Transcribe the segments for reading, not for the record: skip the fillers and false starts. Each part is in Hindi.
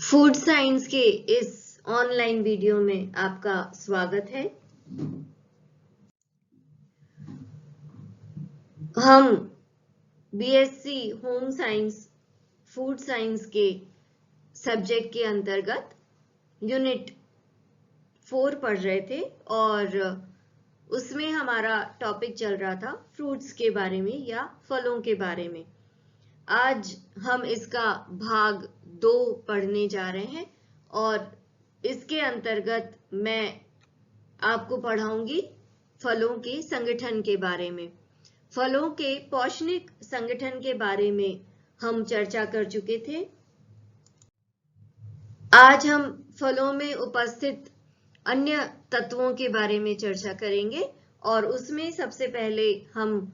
फूड साइंस के इस ऑनलाइन वीडियो में आपका स्वागत है। हम BSc home science food science के सब्जेक्ट के अंतर्गत यूनिट 4 पढ़ रहे थे और उसमें हमारा टॉपिक चल रहा था फ्रूट्स के बारे में या फलों के बारे में। आज हम इसका भाग 2 पढ़ने जा रहे हैं और इसके अंतर्गत मैं आपको पढ़ाऊंगी फलों के संगठन के बारे में। फलों के पौष्टिक संगठन के बारे में हम चर्चा कर चुके थे। आज हम फलों में उपस्थित अन्य तत्वों के बारे में चर्चा करेंगे और उसमें सबसे पहले हम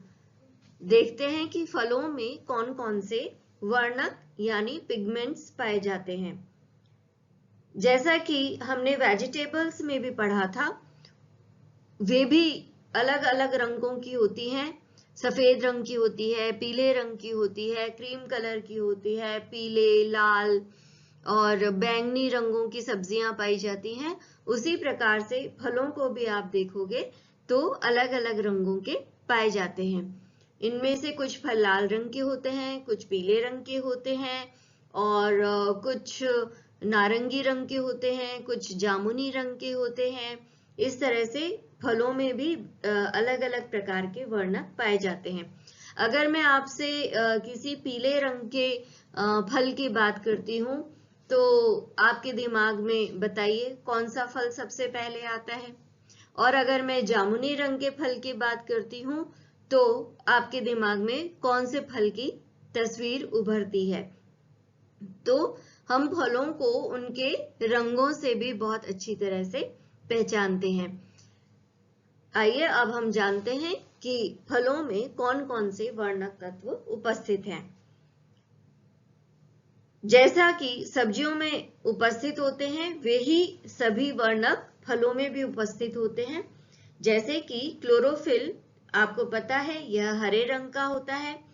देखते हैं कि फलों में कौन कौन से वर्णक यानी पिगमेंट्स पाए जाते हैं। जैसा कि हमने वेजिटेबल्स में भी पढ़ा था, वे भी अलग अलग रंगों की होती हैं। सफेद रंग की होती है, पीले रंग की होती है, क्रीम कलर की होती है, पीले, लाल और बैंगनी रंगों की सब्जियां पाई जाती हैं। उसी प्रकार से फलों को भी आप देखोगे तो अलग अलग रंगों के पाए जाते हैं। इनमें से कुछ फल लाल रंग के होते हैं, कुछ पीले रंग के होते हैं और कुछ नारंगी रंग के होते हैं, कुछ जामुनी रंग के होते हैं। इस तरह से फलों में भी अलग अलग प्रकार के वर्णक पाए जाते हैं। अगर मैं आपसे किसी पीले रंग के फल की बात करती हूँ तो आपके दिमाग में बताइए कौन सा फल सबसे पहले आता है। और अगर मैं जामुनी रंग के फल की बात करती हूँ तो आपके दिमाग में कौन से फल की तस्वीर उभरती है। तो हम फलों को उनके रंगों से भी बहुत अच्छी तरह से पहचानते हैं। आइए अब हम जानते हैं कि फलों में कौन कौन से वर्णक तत्व उपस्थित हैं। जैसा कि सब्जियों में उपस्थित होते हैं, वे ही सभी वर्णक फलों में भी उपस्थित होते हैं। जैसे कि क्लोरोफिल, आपको पता है यह हरे रंग का होता है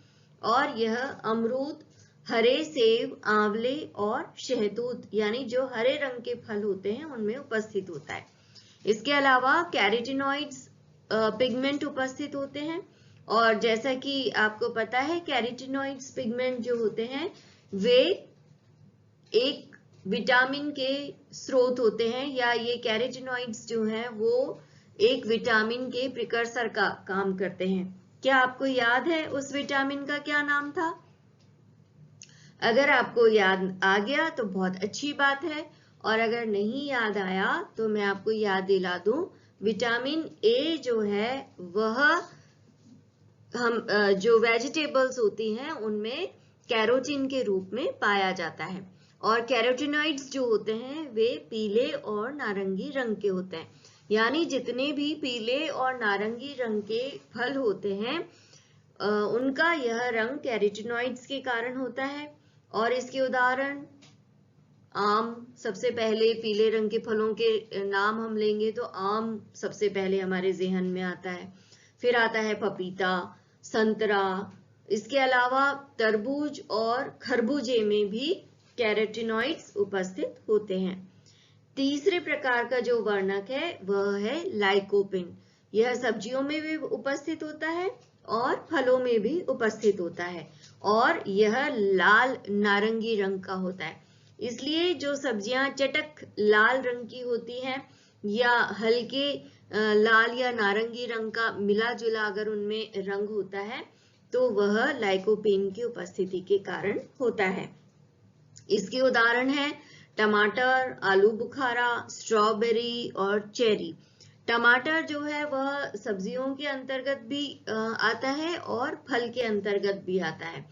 और यह अमरूद, हरे सेब, आंवले और शहतूत यानी जो हरे रंग के फल होते हैं उनमें उपस्थित होता है। इसके अलावा कैरोटीनॉइड्स पिगमेंट उपस्थित होते हैं और जैसा कि आपको पता है कैरोटीनॉइड्स पिगमेंट जो होते हैं वे एक विटामिन के स्रोत होते हैं, या ये कैरोटीनॉइड्स जो हैं वो एक विटामिन के प्रिकर्सर का काम करते हैं। क्या आपको याद है उस विटामिन का क्या नाम था? अगर आपको याद आ गया तो बहुत अच्छी बात है और अगर नहीं याद आया तो मैं आपको याद दिला दूं, विटामिन ए जो है वह हम जो वेजिटेबल्स होती हैं उनमें कैरोटीन के रूप में पाया जाता है और कैरोटीनॉइड्स जो होते हैं वे पीले और नारंगी रंग के होते हैं। यानी जितने भी पीले और नारंगी रंग के फल होते हैं उनका यह रंग कैरोटीनॉइड्स के कारण होता है। और इसके उदाहरण आम, सबसे पहले पीले रंग के फलों के नाम हम लेंगे तो आम सबसे पहले हमारे ज़हन में आता है। फिर आता है पपीता, संतरा। इसके अलावा तरबूज और खरबूजे में भी कैरोटीनॉइड्स उपस्थित होते हैं। तीसरे प्रकार का जो वर्णक है वह है लाइकोपिन। यह सब्जियों में भी उपस्थित होता है और फलों में भी उपस्थित होता है और यह लाल नारंगी रंग का होता है। इसलिए जो सब्जियां चटक लाल रंग की होती हैं या हल्के लाल या नारंगी रंग का मिला जुला अगर उनमें रंग होता है तो वह लाइकोपेन की उपस्थिति के कारण होता है। इसके उदाहरण है टमाटर, आलू बुखारा, स्ट्रॉबेरी और चेरी। टमाटर जो है वह सब्जियों के अंतर्गत भी आता है और फल के अंतर्गत भी आता है।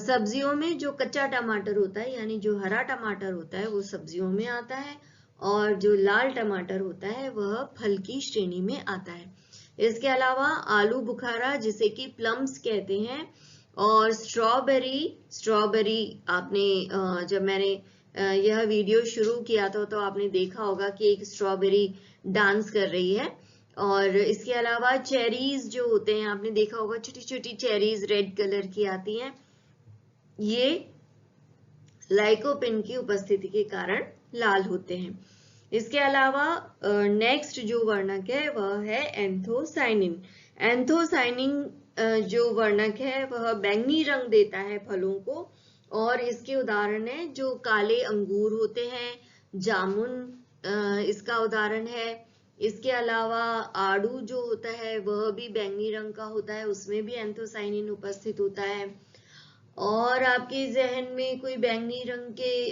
सब्जियों में जो कच्चा टमाटर होता है यानी जो हरा टमाटर होता है वो सब्जियों में आता है और जो लाल टमाटर होता है वह फल की श्रेणी में आता है। इसके अलावा आलू बुखारा जिसे कि प्लम्स कहते हैं और स्ट्रॉबेरी आपने जब मैंने यह वीडियो शुरू किया था तो आपने देखा होगा कि एक स्ट्रॉबेरी डांस कर रही है। और इसके अलावा चेरीज जो होते हैं आपने देखा होगा, छोटी छोटी चेरीज रेड कलर की आती हैं, ये लाइकोपिन की उपस्थिति के कारण लाल होते हैं। इसके अलावा नेक्स्ट जो वर्णक है वह है एंथोसाइनिन। एंथोसाइनिन जो वर्णक है वह बैंगनी रंग देता है फलों को, और इसके उदाहरण है जो काले अंगूर होते हैं, जामुन इसका उदाहरण है। इसके अलावा आड़ू जो होता है वह भी बैंगनी रंग का होता है, उसमें भी एंथोसाइनिन उपस्थित होता है। और आपके जहन में कोई बैंगनी रंग के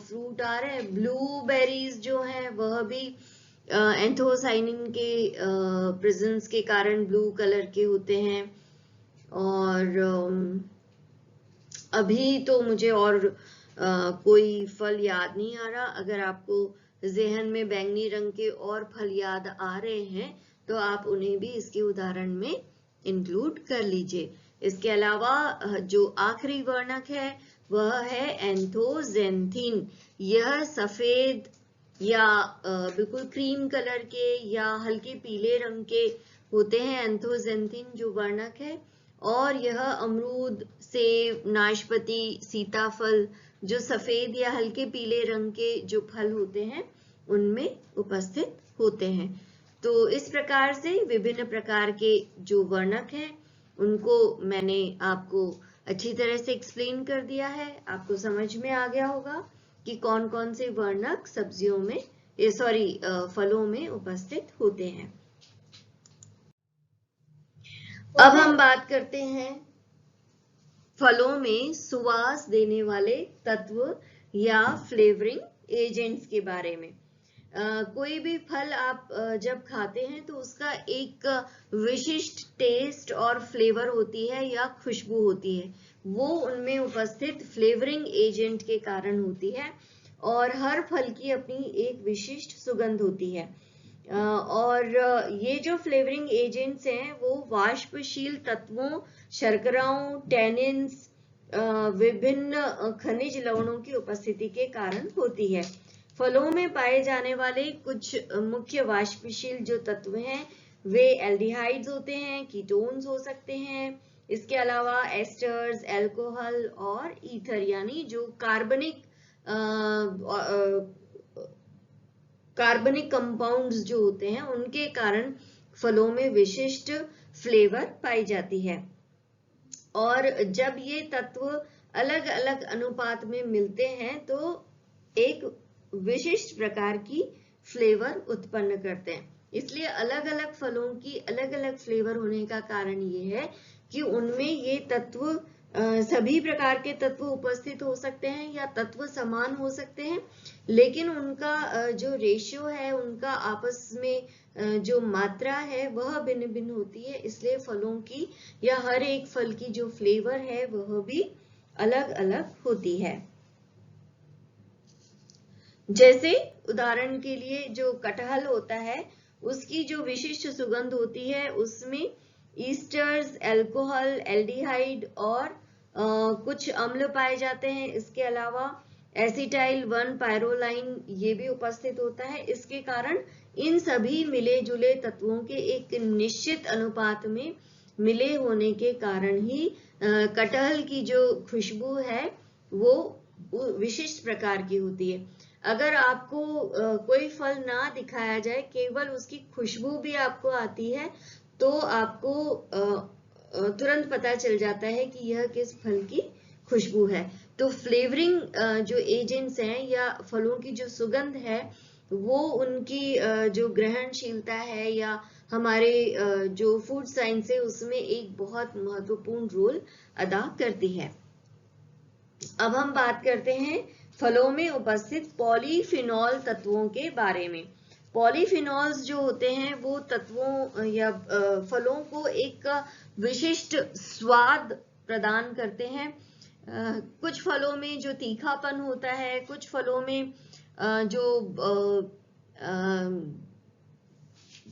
फ्रूट आ रहे हैं, ब्लूबेरीज जो है वह भी एंथोसाइनिन के प्रेजेंस के कारण ब्लू कलर के होते हैं। और अभी तो मुझे और कोई फल याद नहीं आ रहा। अगर आपको जहन में बैंगनी रंग के और फल याद आ रहे हैं तो आप उन्हें भी इसके उदाहरण में इंक्लूड कर लीजिए। इसके अलावा जो आखिरी वर्णक है वह है एंथोजेंथिन। यह सफेद या बिल्कुल क्रीम कलर के या हल्के पीले रंग के होते हैं, एंथोजेंथिन जो वर्णक है। और यह अमरूद, सेब, नाशपाती, सीताफल जो सफेद या हल्के पीले रंग के जो फल होते हैं उनमें उपस्थित होते हैं। तो इस प्रकार से विभिन्न प्रकार के जो वर्णक हैं उनको मैंने आपको अच्छी तरह से एक्सप्लेन कर दिया है। आपको समझ में आ गया होगा कि कौन कौन से वर्णक सब्जियों में फलों में उपस्थित होते हैं। अब हम बात करते हैं फलों में सुवास देने वाले तत्व या फ्लेवरिंग एजेंट्स के बारे में। कोई भी फल आप जब खाते हैं तो उसका एक विशिष्ट टेस्ट और फ्लेवर होती है या खुशबू होती है, वो उनमें उपस्थित फ्लेवरिंग एजेंट के कारण होती है। और हर फल की अपनी एक विशिष्ट सुगंध होती है। और ये जो फ्लेवरिंग एजेंट्स हैं वो वाष्पशील तत्वों, शर्कराओं, टैनिन्स, विभिन्न खनिज लवणों की उपस्थिति के कारण होती है। फलों में पाए जाने वाले कुछ मुख्य वाष्पशील जो तत्व हैं वे एल्डिहाइड्स होते हैं, कीटोन्स हो सकते हैं। इसके अलावा एस्टर्स, एल्कोहल और ईथर यानी जो कार्बनिक कंपाउंड्स जो होते हैं उनके कारण फलों में विशिष्ट फ्लेवर पाई जाती है। और जब ये तत्व अलग अलग अनुपात में मिलते हैं तो एक विशिष्ट प्रकार की फ्लेवर उत्पन्न करते हैं। इसलिए अलग अलग फलों की अलग अलग फ्लेवर होने का कारण ये है कि उनमें ये तत्व सभी प्रकार के तत्व उपस्थित हो सकते हैं या तत्व समान हो सकते हैं, लेकिन उनका जो रेशियो है, उनका आपस में जो मात्रा है वह भिन्न भिन्न होती है। इसलिए फलों की या हर एक फल की जो फ्लेवर है वह भी अलग अलग होती है। जैसे उदाहरण के लिए जो कटहल होता है उसकी जो विशिष्ट सुगंध होती है उसमें ईस्टर्स, एल्कोहल, एल्डिहाइड और कुछ अम्ल पाए जाते हैं। इसके अलावा एसिटाइल 1 पायरोलाइन ये भी उपस्थित होता है। इसके कारण इन सभी मिले जुले तत्वों के एक निश्चित अनुपात में मिले होने के कारण ही कटहल की जो खुशबू है वो विशिष्ट प्रकार की होती है। अगर आपको कोई फल ना दिखाया जाए, केवल उसकी खुशबू भी आपको आती है तो आपको तुरंत पता चल जाता है कि यह किस फल की खुशबू है। तो फ्लेवरिंग जो एजेंट्स हैं या फलों की जो सुगंध है वो उनकी जो ग्रहणशीलता है या हमारे जो फूड साइंस है उसमें एक बहुत महत्वपूर्ण रोल अदा करती है। अब हम बात करते हैं फलों में उपस्थित पॉलीफिनॉल तत्वों के बारे में। पॉलीफिनॉल्स जो होते हैं वो तत्वों या फलों को एक विशिष्ट स्वाद प्रदान करते हैं। कुछ फलों में जो तीखापन होता है, कुछ फलों में जो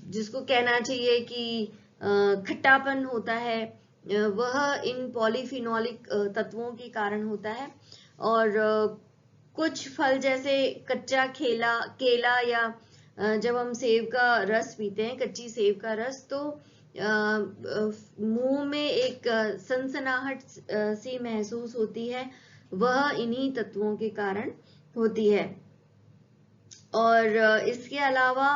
जिसको कहना चाहिए कि खट्टापन होता है, वह इन पॉलीफिनोलिक तत्वों के कारण होता है। और कुछ फल जैसे कच्चा केला या जब हम सेब का रस पीते हैं, कच्ची सेब का रस, तो मुंह में एक सनसनाहट सी महसूस होती है। वह इन्हीं तत्वों के कारण होती है। और इसके अलावा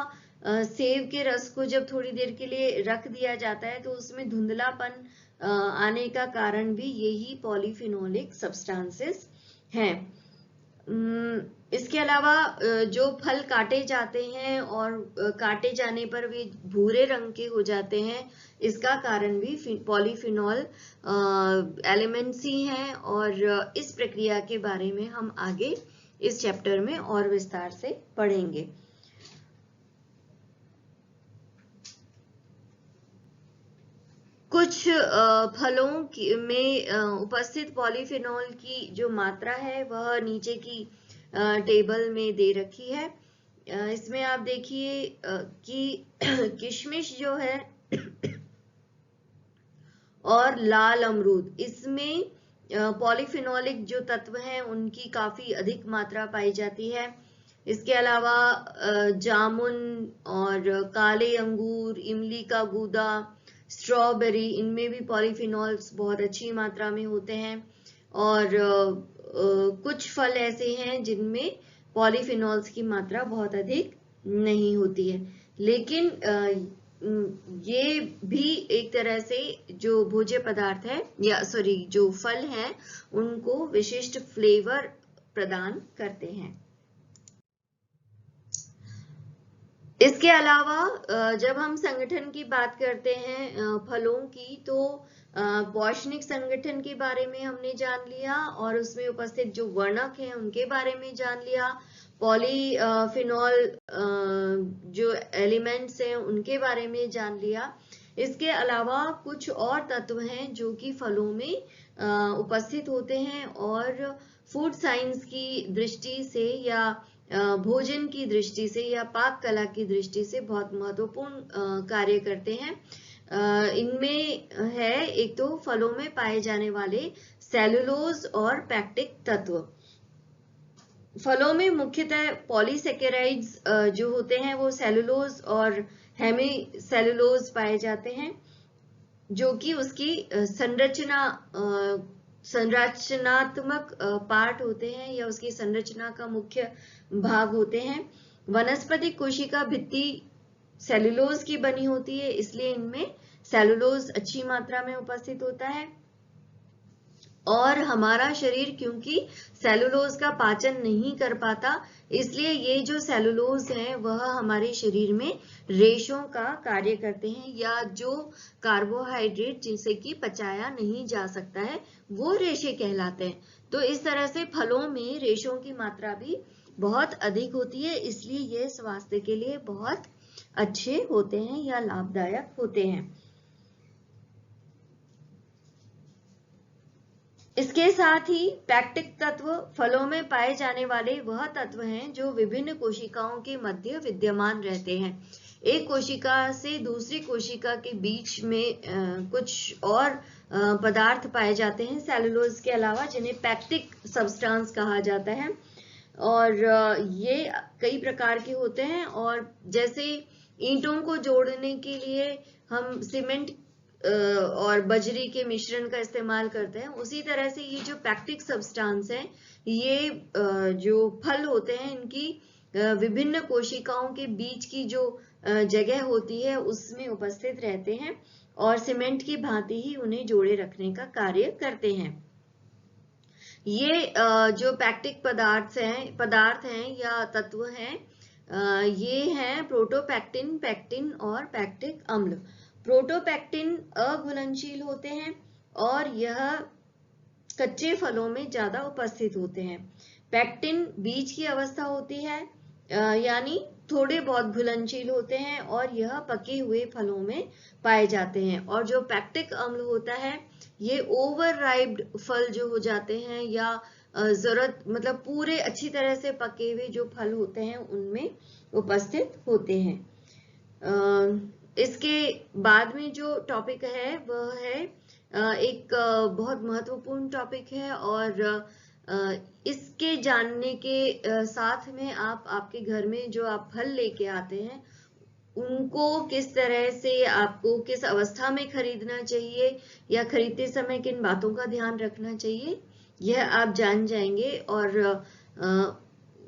सेब के रस को जब थोड़ी देर के लिए रख दिया जाता है तो उसमें धुंधलापन आने का कारण भी यही पॉलीफिनोलिक सब्सटेंसेस हैं। इसके अलावा जो फल काटे जाते हैं और काटे जाने पर वे भूरे रंग के हो जाते हैं, इसका कारण भी पॉलीफिनॉल एलिमेंट्स ही हैं। और इस प्रक्रिया के बारे में हम आगे इस चैप्टर में और विस्तार से पढ़ेंगे। कुछ फलों में उपस्थित पॉलीफिनॉल की जो मात्रा है वह नीचे की टेबल में दे रखी है। इसमें आप देखिए कि किशमिश जो है और लाल अमरूद, इसमें पॉलीफिनोलिक जो तत्व हैं उनकी काफी अधिक मात्रा पाई जाती है। इसके अलावा जामुन और काले अंगूर, इमली का गूदा, स्ट्रॉबेरी, इनमें भी पॉलीफिनॉल्स बहुत अच्छी मात्रा में होते हैं। और कुछ फल ऐसे हैं जिनमें पॉलीफिनॉल्स की मात्रा बहुत अधिक नहीं होती है, लेकिन ये भी एक तरह से जो भोज्य पदार्थ है या जो फल हैं उनको विशिष्ट फ्लेवर प्रदान करते हैं। इसके अलावा जब हम संगठन की बात करते हैं फलों की, तो पौष्टिक संगठन के बारे में हमने जान लिया और उसमें उपस्थित जो वर्णक हैं उनके बारे में जान लिया। पॉलीफिनॉल जो एलिमेंट्स हैं उनके बारे में जान लिया। इसके अलावा कुछ और तत्व हैं जो कि फलों में उपस्थित होते हैं और फूड साइंस की दृष्टि से या भोजन की दृष्टि से या पाक कला की दृष्टि से बहुत महत्वपूर्ण कार्य करते हैं। इनमें है एक तो फलों में पाए जाने वाले सेलुलोज और पैक्टिक तत्व। फलों में मुख्यतः पॉलीसेकेराइड्स जो होते हैं वो सेलुलोज और हेमी सेलुलोज पाए जाते हैं, जो कि उसकी संरचनात्मक पार्ट होते हैं या उसकी संरचना का मुख्य भाग होते हैं। वनस्पतिक कोशिका भित्ति सेलुलोज की बनी होती है, इसलिए इनमें सेलुलोज अच्छी मात्रा में उपस्थित होता है। और हमारा शरीर क्योंकि सेलुलोज का पाचन नहीं कर पाता, इसलिए ये जो सेलुलोज हैं वह हमारे शरीर में रेशों का कार्य करते हैं, या जो कार्बोहाइड्रेट जिसे कि पचाया नहीं जा सकता है वो रेशे कहलाते हैं। तो इस तरह से फलों में रेशों की मात्रा भी बहुत अधिक होती है, इसलिए ये स्वास्थ्य के लिए बहुत अच्छे होते हैं या लाभदायक होते हैं। इसके साथ ही पैक्टिक तत्व फलों में पाए जाने वाले वह तत्व हैं जो विभिन्न कोशिकाओं के मध्य विद्यमान रहते हैं। एक कोशिका से दूसरी कोशिका के बीच में कुछ और पदार्थ पाए जाते हैं सेलुलोज के अलावा, जिन्हें पैक्टिक सब्सटेंस कहा जाता है। और ये कई प्रकार के होते हैं, और जैसे ईंटों को जोड़ने के लिए हम सीमेंट और बजरी के मिश्रण का इस्तेमाल करते हैं, उसी तरह से ये जो पैक्टिक सब्सटेंस है, ये जो फल होते हैं इनकी विभिन्न कोशिकाओं के बीच की जो जगह होती है उसमें उपस्थित रहते हैं और सीमेंट की भांति ही उन्हें जोड़े रखने का कार्य करते हैं। ये जो पैक्टिक पदार्थ हैं या तत्व हैं, ये हैं प्रोटोपैक्टिन, पैक्टिन और पैक्टिक अम्ल। प्रोटोपैक्टिन अघुलनशील होते हैं और यह कच्चे फलों में ज्यादा उपस्थित होते हैं। पैक्टिन बीज की अवस्था होती है, यानी थोड़े बहुत घुलनशील होते हैं और यह पके हुए फलों में पाए जाते हैं। और जो पैक्टिक अम्ल होता है ये ओवर राइप्ड फल जो हो जाते हैं या जरूरत मतलब पूरे अच्छी तरह से पके हुए जो फल होते हैं उनमें उपस्थित होते हैं। इसके बाद में जो टॉपिक है वह है एक बहुत महत्वपूर्ण टॉपिक है, और इसके जानने के साथ में आप आपके घर में जो आप फल लेके आते हैं उनको किस तरह से आपको किस अवस्था में खरीदना चाहिए या खरीदते समय किन बातों का ध्यान रखना चाहिए, यह आप जान जाएंगे। और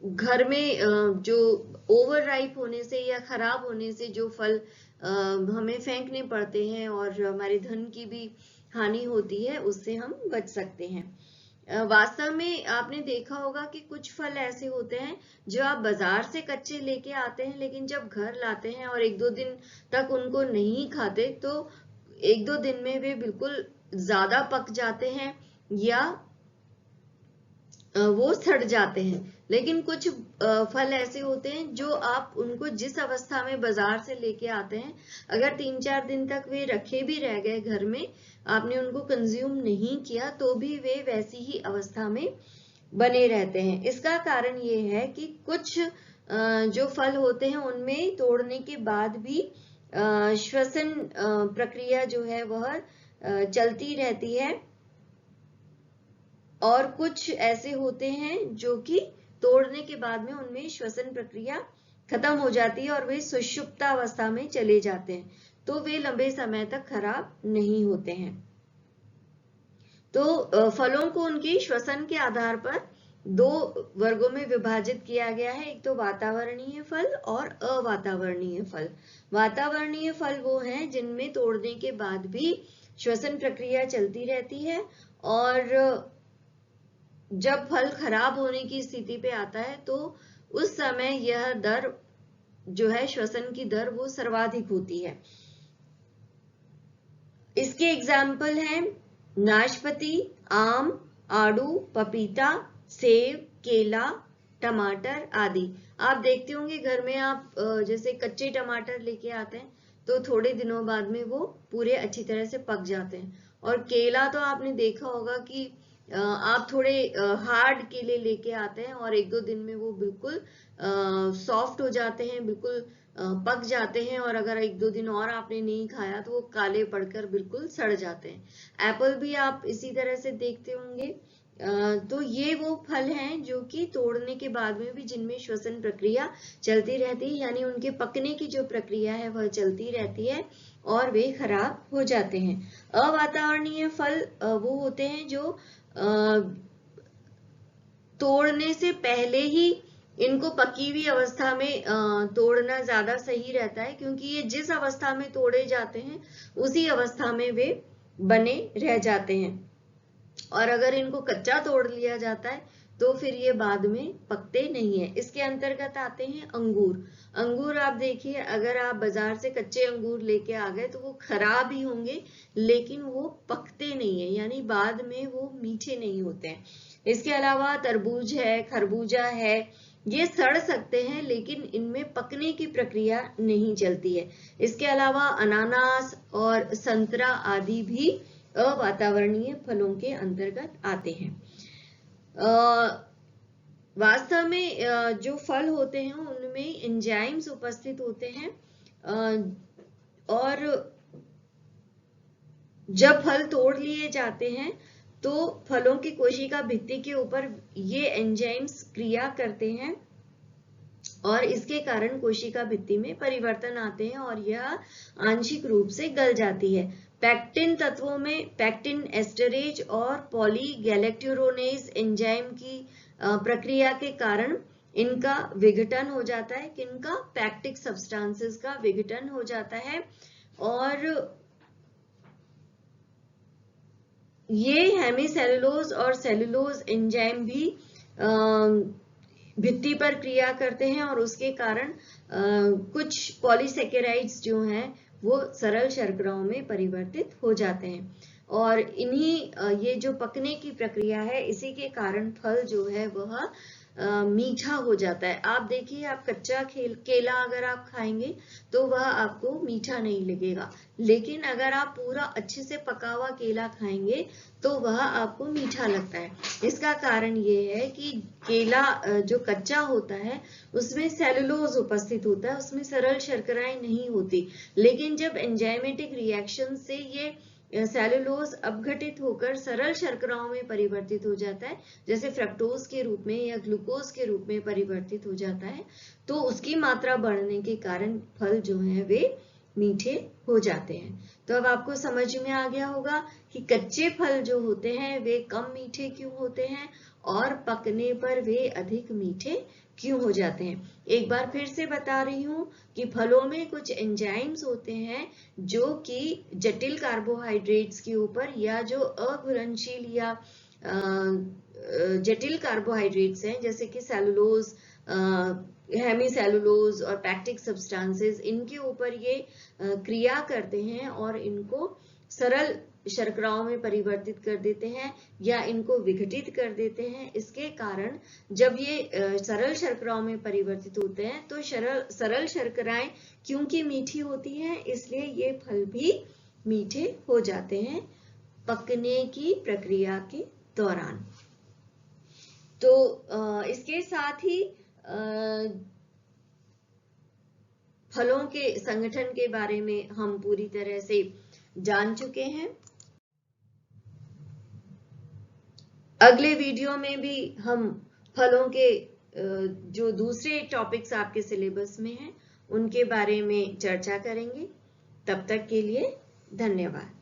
घर में जो ओवर राइप होने से या खराब होने से जो फल हमें फेंकने पड़ते हैं और हमारे धन की भी हानि होती है, उससे हम बच सकते हैं। वास्तव में आपने देखा होगा कि कुछ फल ऐसे होते हैं जो आप बाजार से कच्चे लेके आते हैं, लेकिन जब घर लाते हैं और 1-2 दिन तक उनको नहीं खाते तो 1-2 दिन में वे बिल्कुल ज्यादा पक जाते हैं या वो सड़ जाते हैं। लेकिन कुछ फल ऐसे होते हैं जो आप उनको जिस अवस्था में बाजार से लेके आते हैं, अगर 3-4 दिन तक वे रखे भी रह गए घर में, आपने उनको कंज्यूम नहीं किया, तो भी वे वैसी ही अवस्था में बने रहते हैं। इसका कारण ये है कि कुछ जो फल होते हैं उनमें तोड़ने के बाद भी श्वसन प्रक्रिया जो है वह चलती रहती है, और कुछ ऐसे होते हैं जो कि तोड़ने के बाद में उनमें श्वसन प्रक्रिया खत्म हो जाती है और वे सुषुप्त अवस्था में चले जाते हैं, तो वे लंबे समय तक खराब नहीं होते हैं। तो फलों को उनकी श्वसन के आधार पर 2 वर्गों में विभाजित किया गया है। एक तो वातावरणीय फल और अवातावरणीय फल। वातावरणीय फल वो हैं जिनमें तोड़ने के बाद भी श्वसन प्रक्रिया चलती रहती है, और जब फल खराब होने की स्थिति पे आता है तो उस समय यह दर जो है, श्वसन की दर, वो सर्वाधिक होती है। इसके एग्जाम्पल हैं नाशपाती, आम, आड़ू, पपीता, सेब, केला, टमाटर आदि। आप देखते होंगे घर में आप जैसे कच्चे टमाटर लेके आते हैं तो थोड़े दिनों बाद में वो पूरे अच्छी तरह से पक जाते हैं। और केला तो आपने देखा होगा कि आप थोड़े हार्ड केले लेके आते हैं और 1-2 दिन में वो बिल्कुल सॉफ्ट हो जाते हैं, बिल्कुल पक जाते हैं, और अगर 1-2 दिन और आपने नहीं खाया तो वो काले पड़कर बिल्कुल सड़ जाते हैं। एप्पल भी आप इसी तरह से देखते होंगे। तो ये वो फल हैं जो कि तोड़ने के बाद में भी जिनमें श्वसन प्रक्रिया चलती रहती है, यानी उनके पकने की जो प्रक्रिया है वह चलती रहती है और वे खराब हो जाते हैं। अवातावरणीय फल वो होते हैं जो तोड़ने से पहले ही इनको पकी हुई अवस्था में तोड़ना ज्यादा सही रहता है, क्योंकि ये जिस अवस्था में तोड़े जाते हैं उसी अवस्था में वे बने रह जाते हैं। और अगर इनको कच्चा तोड़ लिया जाता है तो फिर ये बाद में पकते नहीं है। इसके अंतर्गत आते हैं अंगूर। अंगूर आप देखिए, अगर आप बाजार से कच्चे अंगूर लेके आ गए तो वो खराब ही होंगे, लेकिन वो पकते नहीं है, यानी बाद में वो मीठे नहीं होते हैं। इसके अलावा तरबूज है, खरबूजा है, ये सड़ सकते हैं लेकिन इनमें पकने की प्रक्रिया नहीं चलती है। इसके अलावा अनानास और संतरा आदि भी अवातावरणीय फलों के अंतर्गत आते हैं। वास्तव में जो फल होते हैं उनमें एंजाइम्स उपस्थित होते हैं, और जब फल तोड़ लिए जाते हैं तो फलों की कोशिका भित्ति के ऊपर ये एंजाइम्स क्रिया करते हैं और इसके कारण कोशिका भित्ति में परिवर्तन आते हैं और यह आंशिक रूप से गल जाती है। पैक्टिन तत्वों में पैक्टिन एस्टरेज और पॉलीगैलेक्टुरोनेज एंजाइम की प्रक्रिया के कारण इनका विघटन हो जाता है। किनका? पैक्टिक सब्सटेंसेस का विघटन हो जाता है, और ये हेमीसेलुलोज और सेलुलोज एंजाइम भी भित्ति पर क्रिया करते हैं और उसके कारण कुछ पॉलीसेकेराइड्स जो हैं वो सरल शर्कराओं में परिवर्तित हो जाते हैं, और इन्हीं ये जो पकने की प्रक्रिया है इसी के कारण फल जो है वह मीठा हो जाता है। आप देखिए, आप कच्चा केला अगर आप खाएंगे तो वह आपको मीठा नहीं लगेगा, लेकिन अगर आप पूरा अच्छे से पका हुआ केला खाएंगे तो वह आपको मीठा लगता है। इसका कारण ये है कि केला जो कच्चा होता है उसमें सेलुलोज उपस्थित होता है, उसमें सरल शर्कराएं नहीं होती, लेकिन जब एंजाइमेटिक रिएक्शन से ये सेलुलोज अपघटित होकर सरल शर्कराओं में परिवर्तित हो जाता है, जैसे फ्रक्टोज के रूप में या ग्लूकोज के रूप में परिवर्तित हो जाता है, तो उसकी मात्रा बढ़ने के कारण फल जो है वे मीठे हो जाते हैं। तो अब आपको समझ में आ गया होगा कि कच्चे फल जो होते हैं वे कम मीठे क्यों होते हैं और पकने पर वे अधिक मीठे क्यों हो जाते हैं। एक बार फिर से बता रही हूँ कि फलों में कुछ एंजाइम्स होते हैं जो कि जटिल कार्बोहाइड्रेट्स के ऊपर या जो अघुलनशील या जटिल कार्बोहाइड्रेट्स हैं जैसे कि सेलुलोज, हेमीसेलुलोज और पैक्टिक सब्सटेंसेस, इनके ऊपर ये क्रिया करते हैं और इनको सरल शर्कराओं में परिवर्तित कर देते हैं या इनको विघटित कर देते हैं। इसके कारण जब ये सरल शर्कराओं में परिवर्तित होते हैं तो सरल शर्कराएं क्योंकि मीठी होती हैं इसलिए ये फल भी मीठे हो जाते हैं पकने की प्रक्रिया के दौरान। तो इसके साथ ही फलों के संगठन के बारे में हम पूरी तरह से जान चुके हैं। अगले वीडियो में भी हम फलों के जो दूसरे टॉपिक्स आपके सिलेबस में हैं उनके बारे में चर्चा करेंगे। तब तक के लिए धन्यवाद।